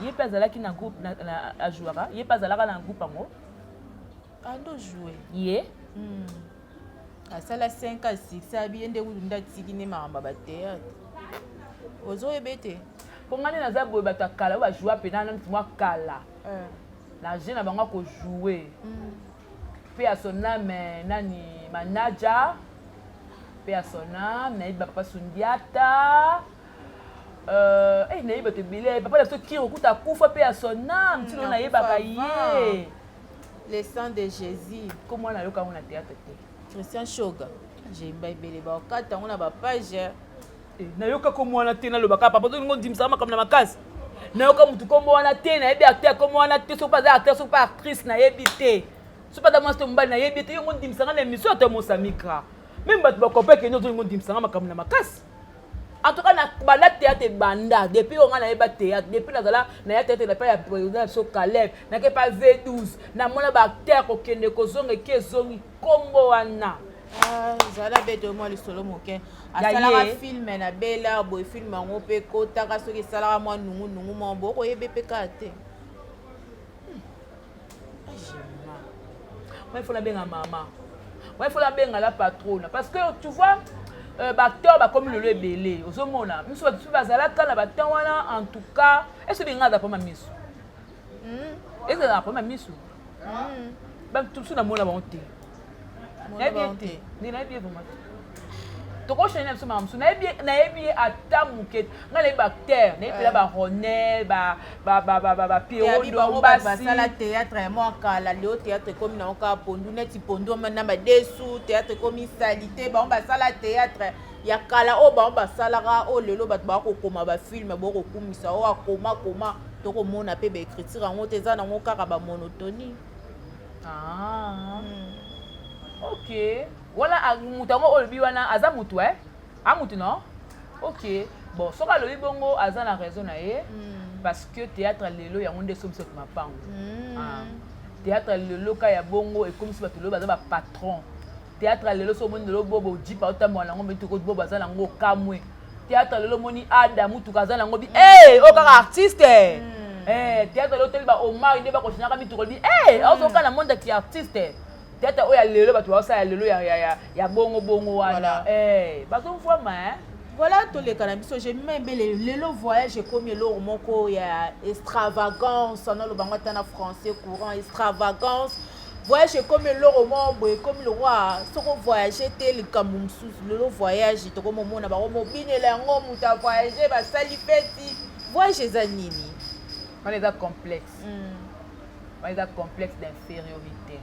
Il pas là qui na groupe na jouera, il pas là dans groupe ango. Ando jouer. Yé. Asala 5 à 6 abi ende kunda tikine mamba ba théâtre. Ozo ebete. Pongani na za boye bato kala ba jouer pena na mwa kala. La jeune bango ko jouer. Pe a son âme nani manager. Pe a son âme na papa Sundiata. Naïba te bilé, papa de qui okuta kufa pe à son âme, tu n'as pas yé. Le sang de Jésus. Comment on a le cas on a théâtre? Christian Shoga. J'ai baibé ba okata on a ba page. Na yoka comme on a tena le baka papa to ngondi msama comme na makasi. Na yoka mutu comme on a tena ebi acteur comme on a te so pas acteur so pas actrice na ebité. So pas dans ce mbali na ebité yo ngondi msanga na émission to mo samika. Même ba to kopé que nous ngondi msanga comme na makasi. En tout cas, na théâtre banda depuis on a na théâtre depuis na théâtre na pas ya président so Caleb na ke pas V12 na mona ba acteur ko kende ko zonga ke zongi kombo wana zala beto mo le solo moke asala film na bela boy film ngo pe ko taka soki sala mo nungu mo boko yebe pe kate il faut la benga maman il faut la benga la patronne parce que tu vois acteur comme le belé aux hommes miso tu vas à la cana en tout cas est-ce que ngada pas ma miso est-ce que na pas ma miso ben tout ça na mona bonté na bien ni na bien vraiment to ko chaîne so mam so na bien atamuket na les acteurs na bien ba Ronel ba Pierrot ba sala théâtre mo kala le théâtre comme na ka pondu neti pondu na ba desu théâtre comme salité ba sala théâtre ya kala o ba sala ga o lelo ba ko koma ba film ba ko kumisa o akoma to ko mona pe ba écriture ngo teza na ngo kaka ba monotonie OK voilà mutango olbi wana aza mutu mutu non OK bon soka lobi bongo aza na raison na ye parce que théâtre lelo yango nde somi soki mapango théâtre lelo ka ya bongo et comme si bato lelo baza ba patron théâtre lelo so moni lelo bobo jipa otambo nango metu ko bobo baza nango kamwe théâtre lelo moni ada mutu kaza nango bi o kaka artiste théâtre lelo teli ba Omar inde ba ko chinaka mitu ko bi ozo kana monde ki artiste théâtre oya lelo bato ba sa lelo ya bongo wana bazo mfama voilà tous les cannabis j'ai même le voyage comme le moko ya extravagance on le bango tana français courant extravagance voyage comme le roman comme le roi soko voyager te le kamumsus le voyage to comme mona ba mobine la ngomu ta voyager ba sali feti voyage za nini on est complexe on est complexe d'infériorité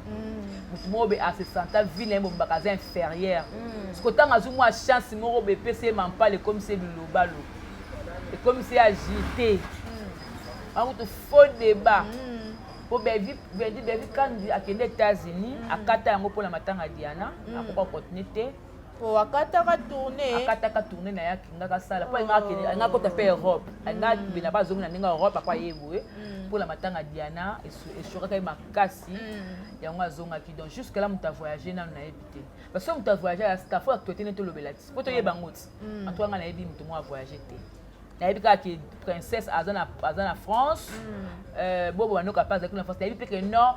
mutu mo be a se sentir vilain mo bakaza inférieur ce que tant azu moi chance mo be pc mampale comme c'est bilobalo et comme c'est agité on te faux débat pour Bevi quand akende États-Unis akata yango pour la matanga Diana akoko opportunité pour akata ka tourner na ya kinga ka sala pour nga ko taper Europe nga bina ba zonga ninga Europe akwa yebwe pour la matanga Diana et sur ka makasi yango azonga ki donc jusque là muta voyager na ebité parce que muta voyager à sta faut que tu te lobelati pour to yeba ngoti atwanga na yebi mutu mo voyager te na yebi ka ki princesse azana France bobo bano capable de la France na yebi que non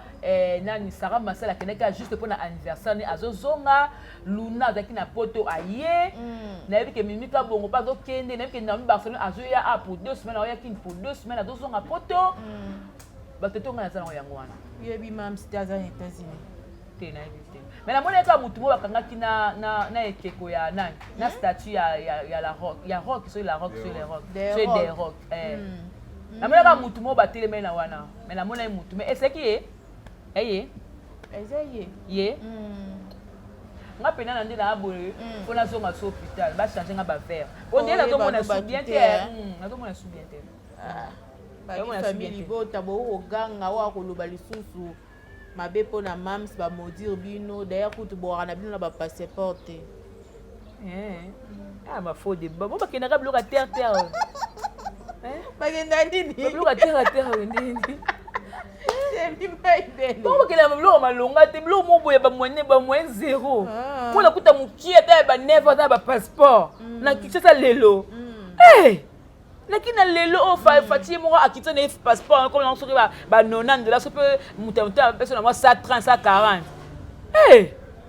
nani Sarah Masala keneka juste pour na anniversaire ni azozonga Luna zaki na poto aye na yebi que mimika bongo pas zo kende na yebi que na Barcelone azoya a pour 2 semaines oya kin pour 2 semaines azozonga poto ba tetonga na salon yango wana yebi mam c'était aux États-Unis te na yebi te mais la monnaie ka mutu mo bakangaki na ekeko ya nani na statue ya la rock ya rock sur la rock sur les rock sur des rock la monnaie ka mutu mo batelema na wana mais la monnaie mutu mais est-ce qui est ye nga pena na ndina aboye pour la zone à l'hôpital ba changer nga ba verre on dit la to mona sou bien terre na to mona sou bien terre ba famille bota bo oganga wa ko loba lisusu mabe po na mams ba modir bino d'ailleurs kutu boara na bino na ba passeport ma faux de bon ba kenaka bloka terre ba kenda ndini bloka terre ndini bon ba kenaka bloka malonga te bloka mo boye ba moins zéro pour la kuta mukia ta ba never ta ba passeport na kitsa lelo lakini lelo o fati mo akitsa na passeport comme on soki ba 90 dollars so peut muta personne na moi 130 140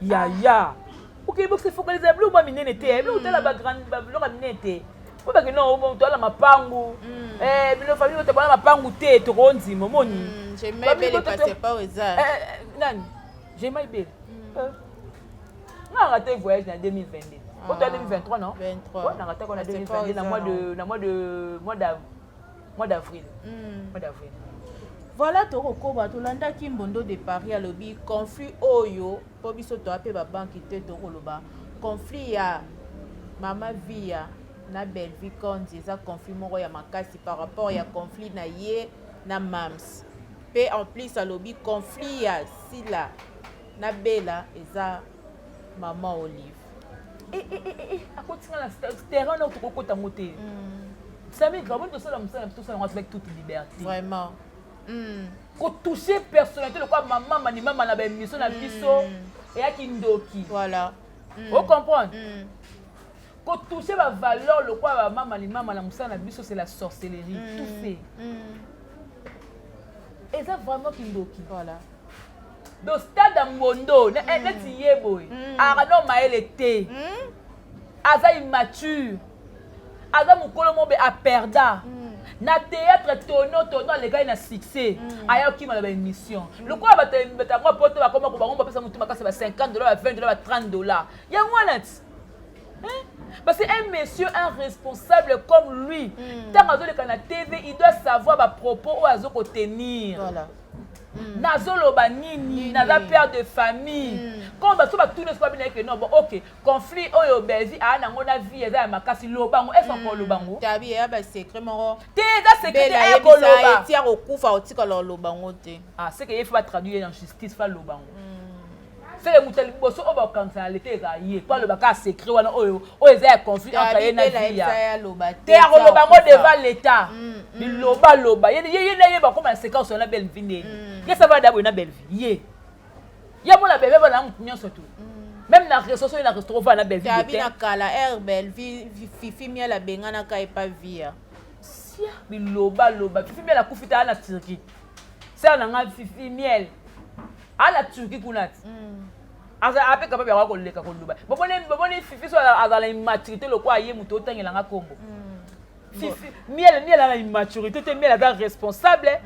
ya OK box il faut que les ablo ba minene te blo tala ba grande ba blo ba minene te po ba que non mo to la mapangu bino famille to ba mapangu te to ronzimo moni j'aime bien les passeports eza nani j'aime bien nga raté voyage en 2022 Pour 2023, non? 23. On a raté qu'on a 2022 dans mois d'avril. Voilà, tu as Tolanda Kimbondo de Paris à l'objet conflit Oyo, pour biso to apé ba banque te to koloba. Conflit ya mama via na belle vie quand ça conflit moko ya makasi par rapport ya conflit na ye na mams. Pe en plus à l'objet conflit ya sila na bella eza maman Olive. À côté de la terrain, on a tout côté monter. Ça veut dire que tout ça avec toute liberté. Vraiment. Pour toucher personnalité, le quoi maman na ba émission na biso et à kindoki. Voilà. Vous comprenez? Pour toucher la valeur, le quoi maman na musa na biso c'est la sorcellerie. Tout fait. Et ça vraiment kindoki. Voilà. Do stade Mondo, neti yeboy. Arano maele te. Aza immature. Aza mukolo mo be a perda. Na théâtre tono les gars na succès. Aya ki mala ba émission. Le quoi ba ngwa poto ba koma ko ba ngomba pesa mutu makasa ba $50, ba $20, ba $30. Ya ngwana ti. Parce qu'un monsieur, un responsable comme lui, tant que le canal TV, il doit savoir les propos où il doit tenir. Voilà. Nazolo banini, naza père de famille. Quand on va tout ne soit bien que non, bon ok, conflit oyo bezi a na ngona vie eza makasi lobango, est-ce qu'on lobango? Tabi ya ba secret moro. Te eza secret e ko loba. Tia okufa otika lobango te. Ah, c'est que il faut pas traduire en justice fa lobango. C'est le mutel boso o ba cancelité za yé, pas le baka secret wana oyo, eza conflit entre ye na vie ya. Te a lobango devant l'état. Loba ye ba comme la séquence sur la belle vie. Ye ça va d'abord na belle vie. Ye. Ya bona bébé bona mutunyo surtout. Même na restaurant na restaurant va na belle vie. Tabi na kala air belle vie fifi mia la bengana ka epa via. Sia biloba fifi mia la kufita na Turquie. Ça na nga fifi miel. Ala Turquie kunati. Asa ape kapaba ya ko leka ko luba. Bobone fifi so azala immaturité le quoi ye muto tangela nga kombo. Fifi miel la immaturité te miel la responsable.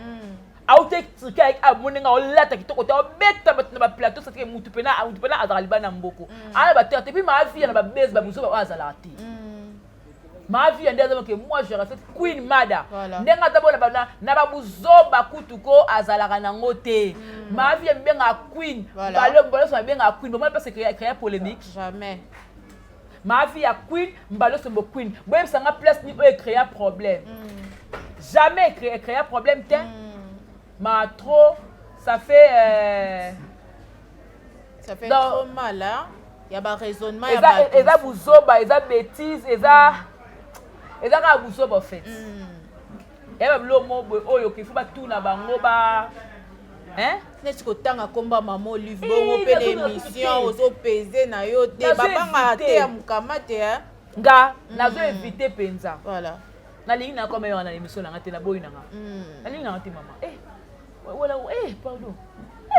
auté truc avec amonenga olata kitoko ta beta na ba plateau ça que mutu pena azala libana mboko ala ba terte puis ma vie na ba base ba muso ba azala ti ma vie ndaza que moi je reste queen mada ndenga tabona bana na ba buzoba kutuko azala nango te ma vie mbenga queen balo balo so mbenga queen bon parce que créer polémique jamais ma vie a queen mbalo so queen boye sanga place ni créer problème jamais créer problème te mais trop ça fait trop mal hein il y a pas raisonnement il y a buzoba il y a bêtise il y a ka buzoba en fait et même le mot oyo qu'il faut pas tout na bango ba hein n'est-ce que tanga komba maman livre bongo pe l'émission ozo peser na yo te babanga te ya mukamate hein nga nazo éviter penza voilà na lingi na comme na émission na ngate na boyi na nga na lingi na ngate mama voilà pardon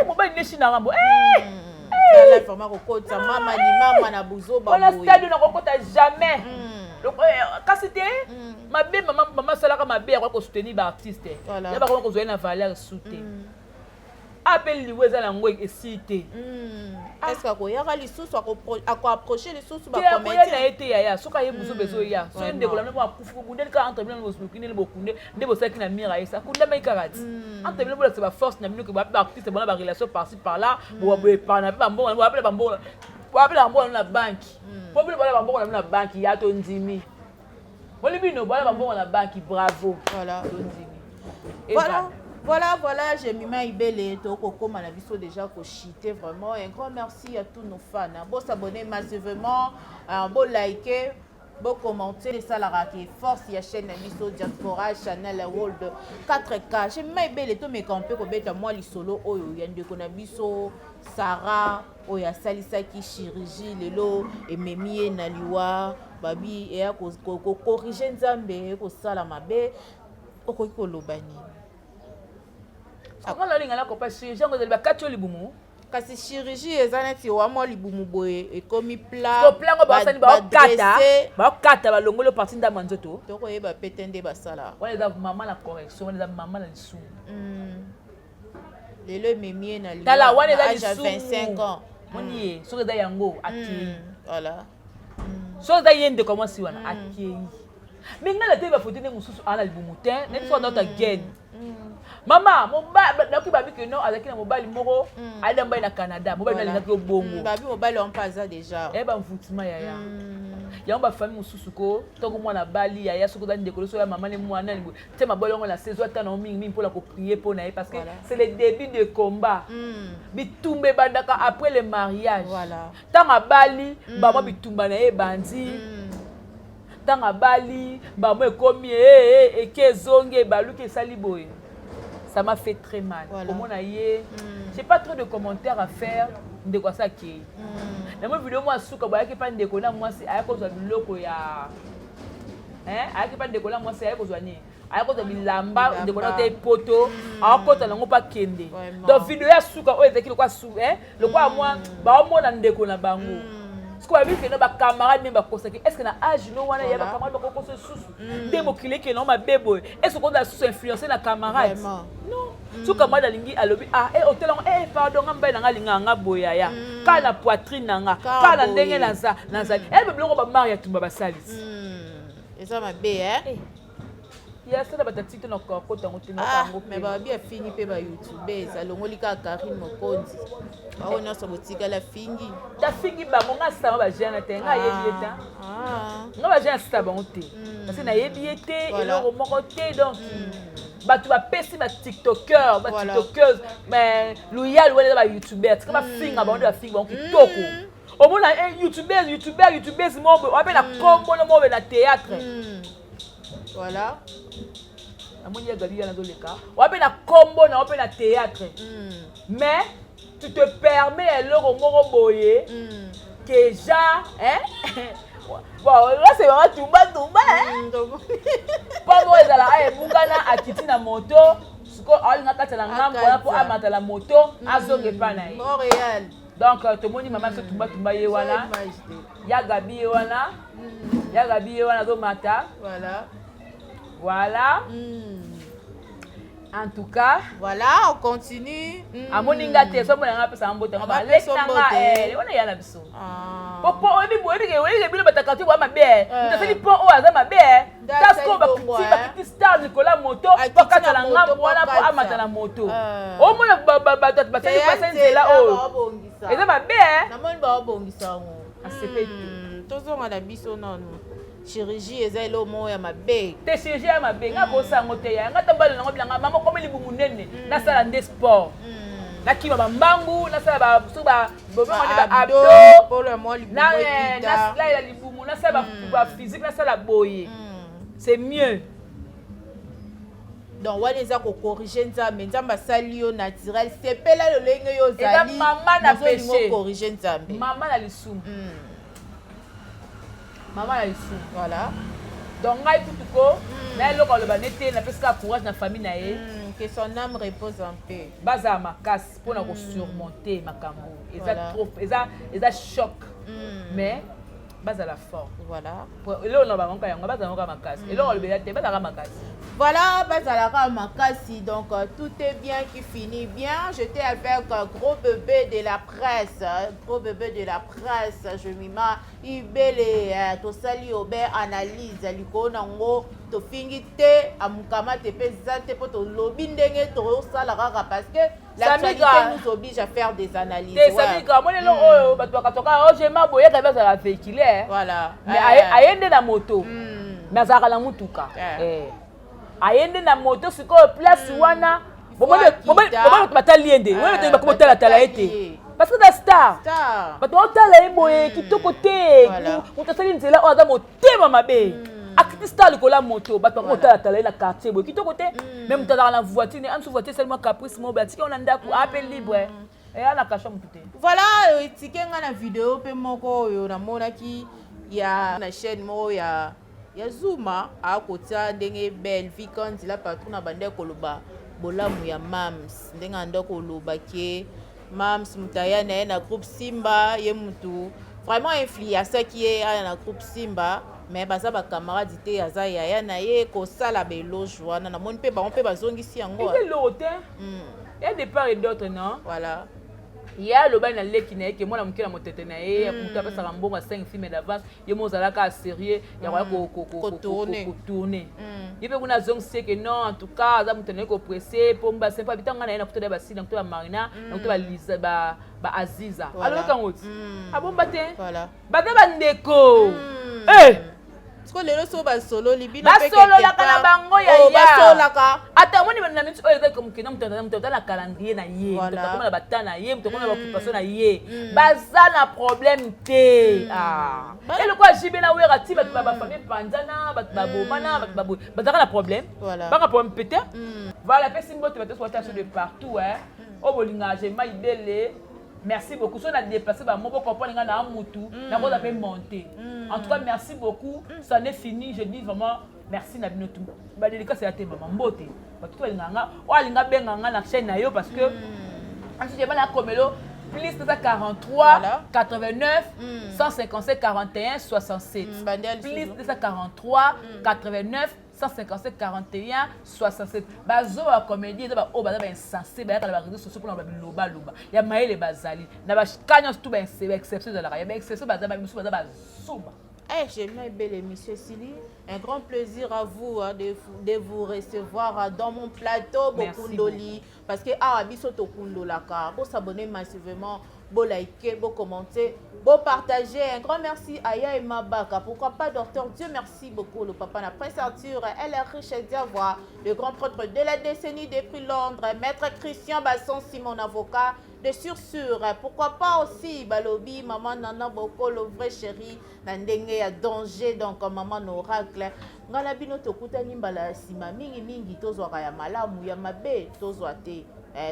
mobile neshi na ngambo la format kokota mama ni mama na buzoba boy. On a stade na kokota jamais. Donc quand c'était maman salaka ma bé ko soutenir ba artiste. Ya ba ko zoena valeur souté. Appelle liweza na ngo esité. Est-ce que ko yaka lisusu ako approcher lisusu ba commenter. commenter. Ya été ya soka ye buzo bezo ya. So ndeko la mo akufu bundeli ka entre bino bosukine le bokunde ndebo saki na mira esa kunda mai karati. Entre bino bola ba force na bino ke ba artiste bona ba relation par-ci par-là, bo ba na ba mbongo, bo appeler ba mbongo. Bo appeler mbongo na banque. Bo appeler ba mbongo na banque ya to ndimi. Bo libino ba mbongo na banque bravo. Voilà. Voilà. Voilà, j'ai mis ma ibele toko na biso déjà ko chiter vraiment un grand merci à tous nos fans. Bon s'abonner massivement, bon liker, bon commenter les salariés qui force ya chaîne biso Diaspora Channel World 4K. J'ai mis ma ibele to me camper ko beta moi li solo oyo yande ko na biso Sarah oya salisa ki chirurgie lelo et memie na liwa babi e ko corriger nzambe ko sala mabe okoki ko lobani. Comment la ligne là ko pas chirurgien ko ba katio libumu kasi chirurgie ezaneti wa mo libumu boye ekomi plat ko plat ngo ba sani ba kata ba longolo parti nda manzoto to ko yeba petende ba sala wala da maman la correction wala da maman la lisu lelo memie na liwa tala wala da lisu 25 ans moni so da yango aki voilà so da yende comment si wana aki mais ngala te ba photo ne mususu ala libumu te net for not again mama mobile na kibabi que non avec na mobile moko ali mbai na Canada mobile na ngaki obongo babi mobile on passe déjà ba mfutima ya ya ba famille mususu ko to ko mwana bali ya soko da ndekolo so ya mama ne mwana ni te mabolongo na saison ta na mingi pour la ko prier pour na parce que c'est le début de combat bitumbe bandaka après le mariage voilà tanga bali ba mo bitumba na e bandi tanga bali ba mo ekomi ekezonge baluki sali boye. Ça m'a fait très mal. Voilà. Comment on a je n'ai pas trop de commentaires à faire de quoi ça qui est. Dans ma vidéo, moi, je suis pas de quoi moi c'est à cause de l'eau ya. Hein? À cause de quoi moi c'est à cause de à cause de lamba de quoi tes poteaux. À cause de l'on pas kende. Donc vidéo ya suka o ezeki le quoi sou hein. Le quoi moi ba mo na ndeko na bango. Ce qu'on a vu que nos camarades même consacré est-ce que na âge no wana ya ba camarade ba ko susu demo kile que non ma bebo est-ce qu'on a sous influencer na camarade non tout comme dalingi alobi hotel pardon ngamba na ngalinga nga boya ya kana poitrine nga kana ndenge na za biloko ba mari ya tumba basalis eza mabe hein ya sana batatite na kota ngotina kango mais ba bien fini pe ba YouTube eza longoli ka Karine Mokonzi ba ona so botika la fingi ta fingi ba monga sama ba jana te nga yebieta nga ba jana sta ba onte parce que na yebiete eloko moko te donc batu ba pesi ba tiktoker ba tiktokeuse mais loyal wala ba youtuber c'est comme ba finga ba onde ba finga ba kitoko au moins youtubers mo on appelle la combo no mo na théâtre voilà amoni ya gabi ya nazoleka wape na combo na wape na théâtre mais tu te permets eloko moko boye que ja hein bon là c'est vraiment tumba hein pas moi ezala mungana akiti na moto siko alinga katala ngambo na po amata la moto azonge pa na ye Montréal donc tomoni mama so tumba ye wana ya gabi ye wana zo mata voilà En tout cas, voilà, on continue. amoninga te so mona ngapa sa mbote ngaba lekanga on ya na biso. Popo obi boyebi ke bilo batakati wa mabe. Ndaseli pon o aza mabe. Tasko ba petit star Nicolas moto pakata la ngambo wana po amata na moto. O mona ba seli pasenze la o. Eza mabe. Na moni ba obongisa ngo. Asepete. Tozonga na biso nanu. Chirurgie eza elo mo ya mabe. Te chirurgie ya mabe nga ko sango te ya ngata balo nango bilanga mama komeli bumunene na sala nde sport. Na kima ba mbangu na sala ba so ba bobo ngani ba abdo pour le mo libumu na la ila libumu na sala ba physique na sala boye. C'est mieux. Donc wana eza ko corriger nzambe nzambe asali yo naturel sepela lolenge yo zali. Eza mama na péché. Corriger nzambe. Mama na lisumu. Maman a ici. Voilà. Donc, ngai kutuko, na eloko loba nete na pesika courage na famille na ye. Que son âme repose en paix. Baza makas pour na ko surmonter makambo. Eza trop, eza choc. Mais baza la fort. Voilà. Eloko na bango yango baza ngo makas. Eloko loba te baza makas. Voilà, Bazalaka Makassi, donc tout est bien qui finit bien. J'étais avec un gros bébé de la presse, je m'y mets, Ibele, Tosali Ober, analyse, Likonango, Tofingite, Amukama, Tepezante, Poto Lobindenge, Toro Salara, parce que l'actualité nous oblige à faire des analyses. C'est ça, moi, je m'en boye, la véhicule. Voilà. Mais ayende na moto, mais azaka la mutuka. Ayende na moto sikoyo place wana bobo bataliende wewe to bakotala tala ete parce que da star bato otala eboye kitoko te utasali nzela o aza motema mabe akiti star likola moto bato bakotala tala na quartier boye kitoko te même tala na voiture en sous voiture seulement caprice mo batiki on anda ku appel libre et ana kasha mutute voilà etikenga na vidéo pe moko yo na monaki ya na chaîne mo ya Zuma a kotia ndenge belle vie quand il a patron na bande koloba bolamu ya mams ndenge ando koloba ke mams mutaya na groupe Simba ye mutu vraiment influenceur qui est na groupe Simba mais baza ba camarade te aza ya na ye ko sala belo joana na mon pe ba on pe bazongisi yango il est l'autre il y a des part et d'autres non voilà. Il y a le bain dans l'équipe qui est moi la mukela motete na ye pour taper ça mbongo 5 films d'avance ye mozala ka sérieux ya ko tourner il peut kuna zong c'est que non en tout cas za mutene ko pressé pomba c'est pas bitanga na kutoda ba sina kutoda marina na kutoda lisa ba aziza alors quand autre abomba te voilà baza bandeko Parce que les gens solo libino pe solo la kana bango ya ya basola ka ata moni na mitu oyo comme que non mutata na calendrier na ye mutata koma na batana ye mutata koma na occupation na ye baza na problème te et le quoi jibe na wera ti ba famille panzana ba bomana ba baza na problème ba problème pété voilà pe simbo te ba to de partout o bolinga je ma ibele. Merci beaucoup. Si on a déplacé, on peut comprendre que na mutu, na ko peut monter. En tout cas, merci beaucoup. Ça n'est fini. Je dis vraiment merci na bino tout. Ba délicat c'est la thème maman mbote. Ba tout nganga, o alinga benganga na chaîne na yo parce que ensuite j'ai na komelo plus 43 89 157 41 67. Plus 243 89 157 41 67. Bazo a comédie ba o ba insensé ba ka ba réseaux sociaux pour na ba loba loba. Ya maele bazali. Na ba kanya tout ba exception de la ya ba exception ba ba musu ba souba. J'aime bien monsieur Sili. Un grand plaisir à vous de vous recevoir dans mon plateau Bokundoli parce que abiso to kundolaka. Pour s'abonner massivement, beau liker, beau commenter, beau partager. Un grand merci à Ya et Mabaka. Pourquoi pas docteur Dieu merci beaucoup le papa na Prince Arthur. Elle est riche d'avoir le grand prêtre de la décennie des prix Londres, maître Christian Basson Simon avocat. De sûr, pourquoi pas aussi Balobi, maman Nana Boko, le vrai chéri, Nandenge ya danger, donc maman oracle. Ngala bino tokuta nimbala sima mingi tozwaka ya malamu ya mabe tozwa te.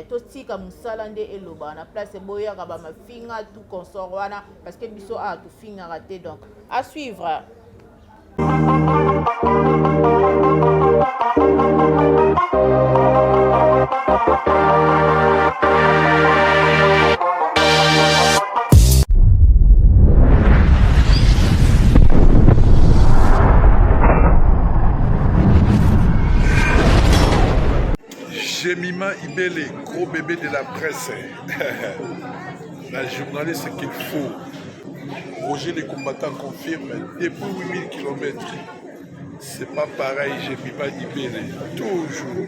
Totika musala nde eloba na place boyaka ba mafinga tout consort wana parce que biso tout finga raté donc à suivre. Jemima Ibele, gros bébé de la presse. La journaliste qu'il faut. Roger les combattants confirme depuis 8000 km. C'est pas pareil, Jemima Ibele. Toujours.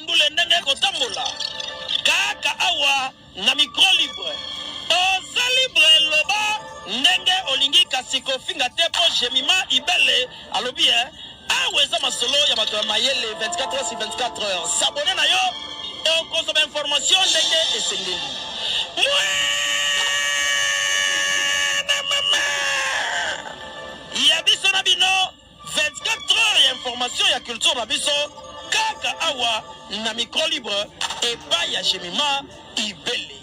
mbule ndenge kotambola kaka awa na micro libre oza libre loba ndenge olingi kasi kofinga te po Jemima Ibele alobi awa eza masolo ya bato ya mayele 24 heures sur 24 heures sabone na yo okozoma information ndenge esengeli ya biso na bino 24 heures ya information ya culture na biso kaka awa na micro libre epai ya Jemima Ibele.